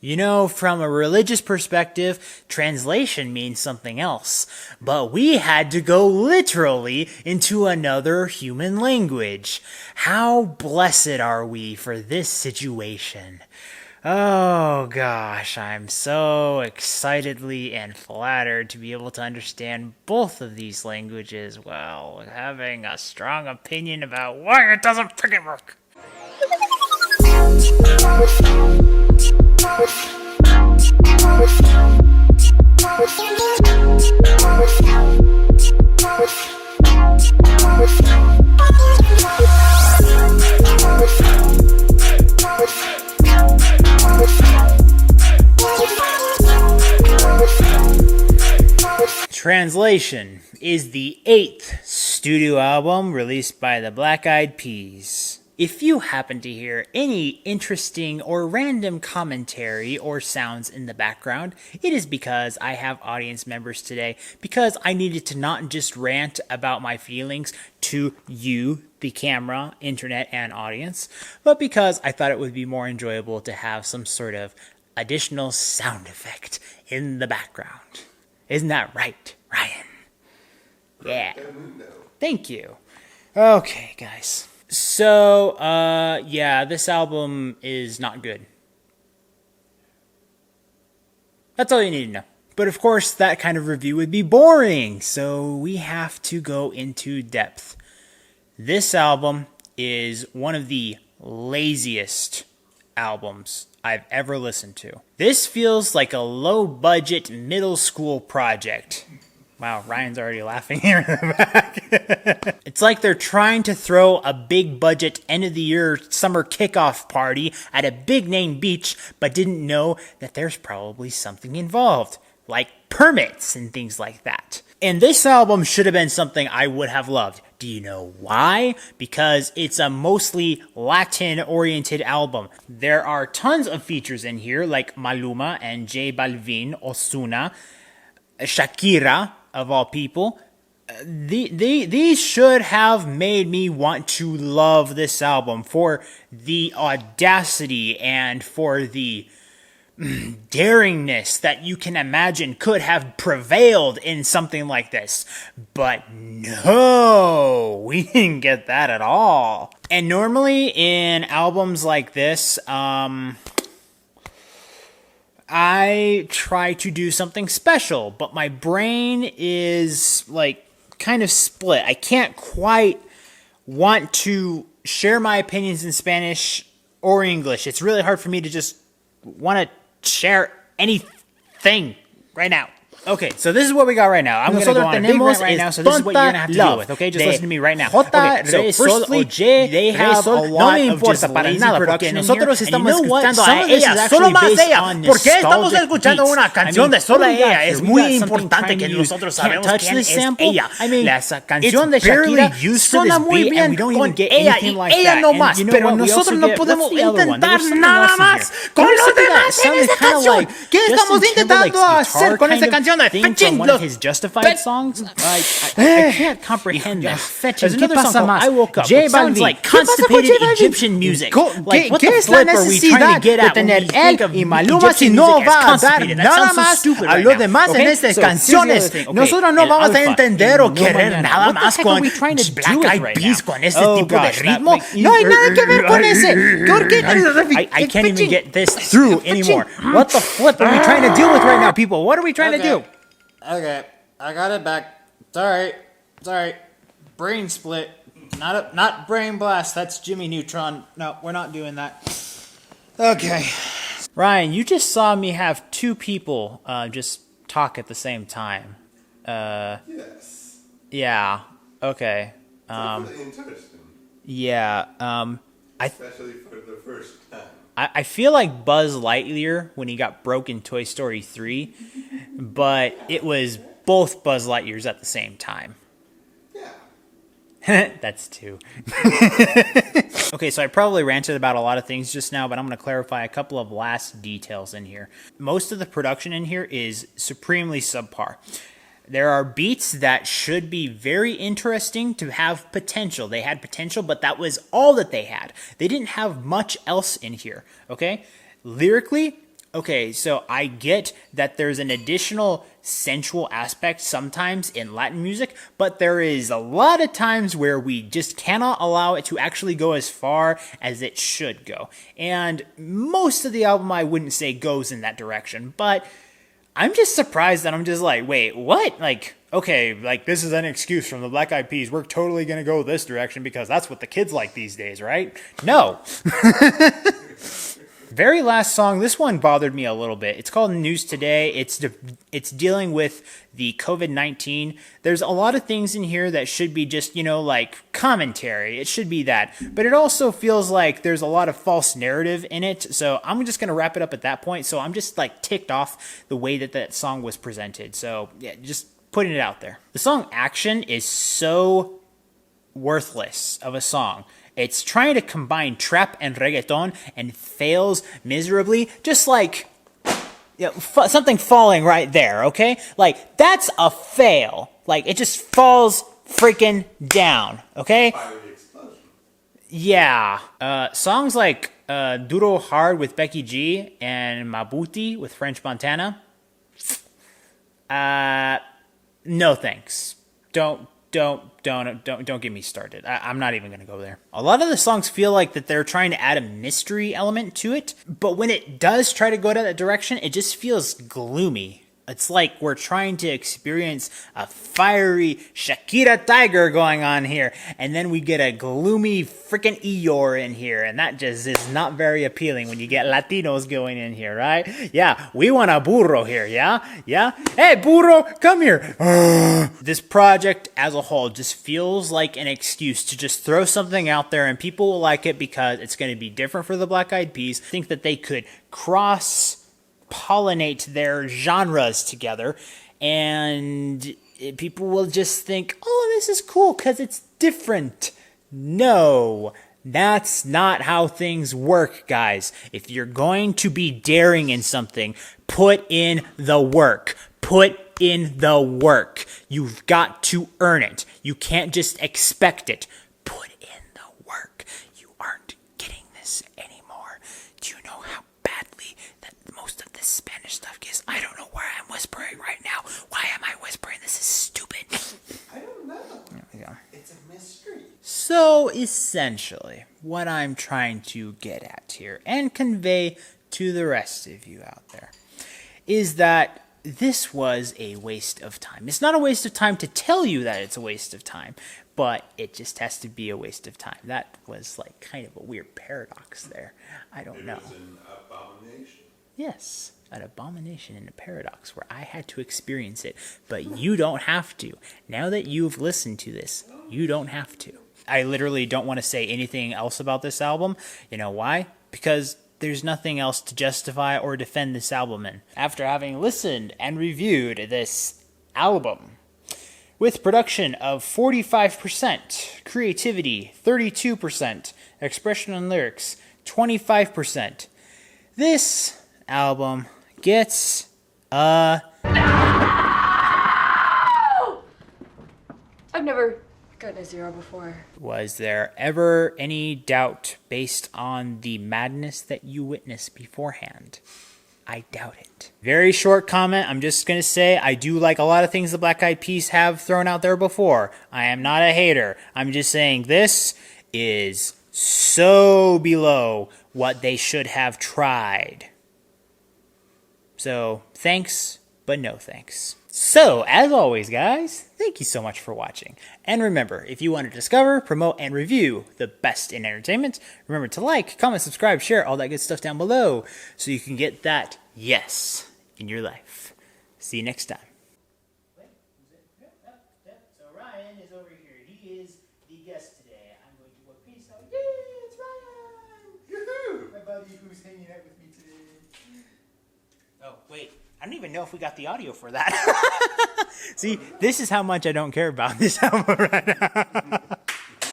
You know, from a religious perspective, translation means something else. But we had to go literally into another human language. How blessed are we for this situation? Oh gosh, I'm so excitedly and flattered to be able to understand both of these languages while having a strong opinion about why it doesn't freaking work. Translation is the 8th studio album released by the Black-Eyed Peas. If you happen to hear any interesting or random commentary or sounds in the background, it is because I have audience members today, because I needed to not just rant about my feelings to you, the camera, internet, and audience, but because I thought it would be more enjoyable to have some sort of additional sound effect in the background. Isn't that right, Ryan? Yeah. Thank you. Okay, guys. So, yeah, this album is not good. That's all you need to know. But of course, that kind of review would be boring, so we have to go into depth. This album is one of the laziest albums I've ever listened to. This feels like a low-budget middle school project. Wow, Ryan's already laughing here in the back. It's like they're trying to throw a big budget end of the year summer kickoff party at a big name beach, but didn't know that there's probably something involved, like permits and things like that. And this album should have been something I would have loved. Do you know why? Because it's a mostly Latin-oriented album. There are tons of features in here, like Maluma and J Balvin, Ozuna, Shakira, of all people. These should have made me want to love this album for the audacity and for the daringness that you can imagine could have prevailed in something like this. But no, we didn't get that at all. And normally in albums like this, I try to do something special, but my brain is like kind of split. I can't quite want to share my opinions in Spanish or English. It's really hard for me to just want to share anything right now. Okay, so this is what we got right now. I'm going to go on a big rant right now, so this is what you're going to have to deal with, okay? Just listen to me right now. Okay, so firstly, they have a lot of just lazy production in here, and you know what? Some of this is actually based on nostalgic beats. Solo ella es muy importante que nosotros sabemos quién es ella. La canción de Shakira suena muy bien con ella y ella no más, pero nosotros no podemos intentar nada más con los demás en esa canción. ¿Qué estamos intentando hacer con esa canción? Thing from one of his Justified songs. I can't comprehend that. There's another song called I Woke Up. It sounds like constipated Egyptian music. Like, what the flip are we trying to get at when we think of Egyptian music as constipated? That sounds so stupid right now. Okay, so here's the other thing. Nosotros no vamos a entender o querer nada más con Black-Eyed Peas con este tipo de ritmo. No hay nada que ver con ese. I can't even get this through anymore. What the flip are we trying to deal with right now, people? What are we trying to do? Okay, I got it back. Sorry. Brain split. Not brain blast. That's Jimmy Neutron. No, we're not doing that. Okay. Ryan, you just saw me have two people just talk at the same time. Yes. Yeah. Okay. Really interesting. Yeah. Especially for the first time. I feel like Buzz Lightyear when he got broke in Toy Story 3, but it was both Buzz Lightyears at the same time. Yeah. That's two. Okay, so I probably ranted about a lot of things just now, but I'm going to clarify a couple of last details in here. Most of the production in here is supremely subpar. There are beats that should be very interesting to have potential. They had potential, but that was all that they had. They didn't have much else in here, okay? Lyrically, Okay, so I get that there's an additional sensual aspect sometimes in Latin music, but there is a lot of times where we just cannot allow it to actually go as far as it should go. And most of the album I wouldn't say goes in that direction, but I'm just surprised that I'm just like, wait, what? Like, okay, like this is an excuse from the Black Eyed Peas. We're totally going to go this direction because that's what the kids like these days, right? No. Very last song, this one bothered me a little bit. It's called News Today. It's dealing with the COVID-19. There's a lot of things in here that should be just, like commentary. It should be that. But it also feels like there's a lot of false narrative in it. So I'm just going to wrap it up at that point. So I'm just like ticked off the way that song was presented. So yeah, just putting it out there. The song Action is so worthless of a song. It's trying to combine trap and reggaeton and fails miserably, just like something falling right there, okay? Like, that's a fail. Like, it just falls freaking down, okay? Fiery explosion. Yeah. Songs like Duro Hard with Becky G and Mabuti with French Montana. No thanks. Don't get me started. I'm not even going to go there. A lot of the songs feel like that they're trying to add a mystery element to it, but when it does try to go that direction, it just feels gloomy. It's like we're trying to experience a fiery Shakira Tiger going on here, and then we get a gloomy freaking Eeyore in here, and that just is not very appealing when you get Latinos going in here, right? Yeah, we want a burro here, yeah? Yeah? Hey, burro, come here! This project as a whole just feels like an excuse to just throw something out there, and people will like it because it's going to be different for the Black Eyed Peas. Think that they could pollinate their genres together, and people will just think, oh, this is cool because it's different. No, that's not how things work, guys. If you're going to be daring in something, put in the work. Put in the work. You've got to earn it. You can't just expect it. Put in the work. You aren't getting this anymore. Do you know how badly that most of this Spanish stuff is? I don't know where I'm whispering right now. Why am I whispering? This is stupid. I don't know. Yeah. It's a mystery. So essentially, what I'm trying to get at here and convey to the rest of you out there is that this was a waste of time. It's not a waste of time to tell you that it's a waste of time, but it just has to be a waste of time. That was like kind of a weird paradox there. I don't know. It was an abomination. Yes, an abomination and a paradox where I had to experience it, but you don't have to. Now that you've listened to this, you don't have to. I literally don't want to say anything else about this album. You know why? Because there's nothing else to justify or defend this album in. After having listened and reviewed this album, with production of 45%, creativity 32%, expression and lyrics 25%, this album gets a... I've never gotten a 0 before. Was there ever any doubt based on the madness that you witnessed beforehand? I doubt it. Very short comment. I'm just going to say I do like a lot of things the Black Eyed Peas have thrown out there before. I am not a hater. I'm just saying this is so below what they should have tried. So, thanks, but no thanks. So, as always, guys, thank you so much for watching. And remember, if you want to discover, promote, and review the best in entertainment, remember to like, comment, subscribe, share, all that good stuff down below so you can get that yes in your life. See you next time. So Ryan is over here. He is the guest today. I'm going to work peace out. Yay, it's Ryan! Yoo-hoo! My buddy who's hanging out with me today. Oh, wait. I don't even know if we got the audio for that. See, this is how much I don't care about this album right now.